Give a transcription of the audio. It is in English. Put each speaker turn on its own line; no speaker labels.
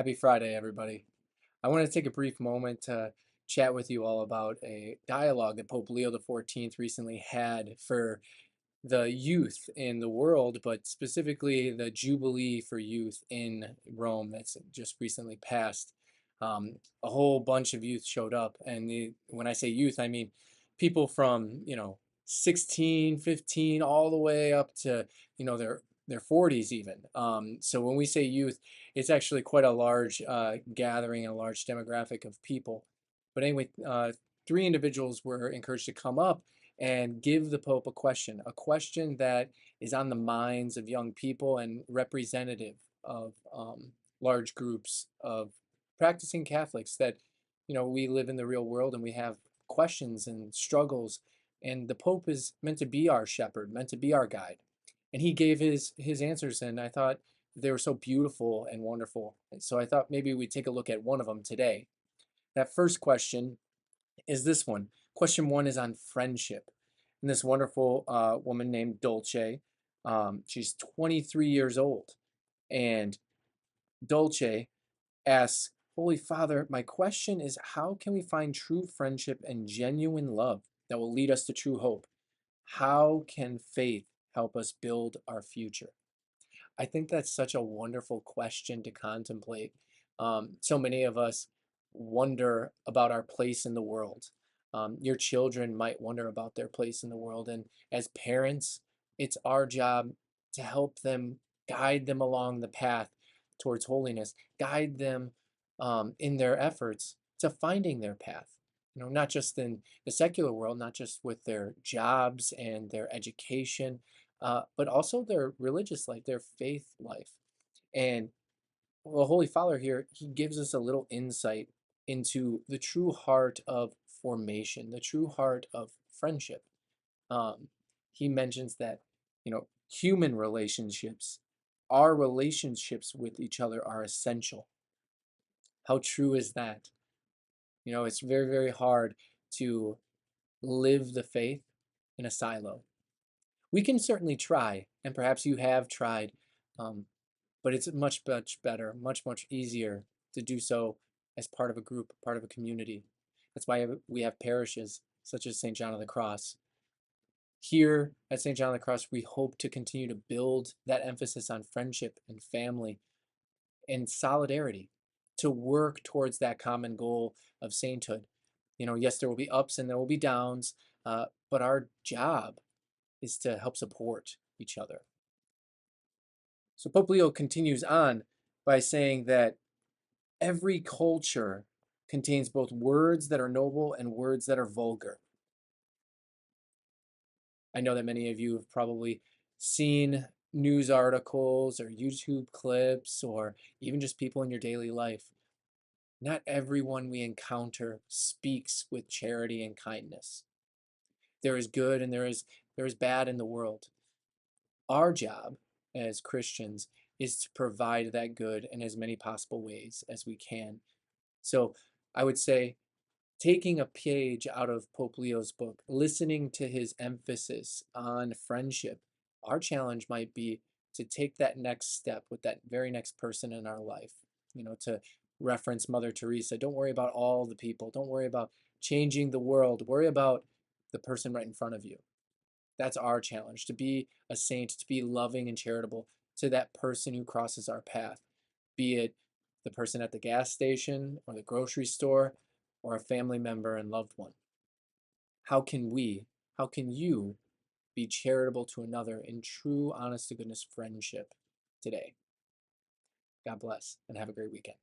Happy Friday, everybody. I want to take a brief moment to chat with you all about a dialogue that Pope Leo XIV recently had for the youth in the world, but specifically the Jubilee for Youth in Rome that's just recently passed. A whole bunch of youth showed up, and when I say youth, I mean people from 16, 15, all the way up to their 40s even. So when we say youth, it's actually quite a large gathering and a large demographic of people. But anyway, three individuals were encouraged to come up and give the Pope a question that is on the minds of young people and representative of large groups of practicing Catholics that, we live in the real world and we have questions and struggles. And the Pope is meant to be our shepherd, meant to be our guide. And he gave his answers, and I thought they were so beautiful and wonderful. And so I thought maybe we'd take a look at one of them today. That first question is this one. Question one is on friendship. And this wonderful woman named Dolce, she's 23 years old. And Dolce asks, Holy Father, my question is how can we find true friendship and genuine love that will lead us to true hope? How can faith help us build our future? I think that's such a wonderful question to contemplate. So many of us wonder about our place in the world. Your children might wonder about their place in the world. And as parents, it's our job to help them, guide them along the path towards holiness, guide them in their efforts to finding their path. Not just in the secular world, not just with their jobs and their education, but also their religious life, their faith life. And well, Holy Father here, he gives us a little insight into the true heart of formation, the true heart of friendship. Um, he mentions that, human relationships, our relationships with each other are essential. How true is that? It's very, very hard to live the faith in a silo. We can certainly try, and perhaps you have tried, um, but it's much, much better, much, much easier to do so as part of a group, part of a community. That's why we have parishes such as St. John of the Cross. Here at St. John of the Cross, we hope to continue to build that emphasis on friendship and family and solidarity, to work towards that common goal of sainthood. Yes, there will be ups and there will be downs, but our job is to help support each other. So Pope Leo continues on by saying that every culture contains both words that are noble and words that are vulgar. I know that many of you have probably seen news articles or YouTube clips or even just people in your daily life. Not everyone we encounter speaks with charity and kindness. There is good and there is bad in the world. Our job as Christians is to provide that good in as many possible ways as we can. So I would say taking a page out of Pope Leo's book, listening to his emphasis on friendship, our challenge might be to take that next step with that very next person in our life. To reference Mother Teresa, don't worry about all the people. Don't worry about changing the world. Worry about the person right in front of you. That's our challenge, to be a saint, to be loving and charitable to that person who crosses our path, be it the person at the gas station or the grocery store or a family member and loved one. How can we, how can you be charitable to another in true, honest to goodness friendship today? God bless and have a great weekend.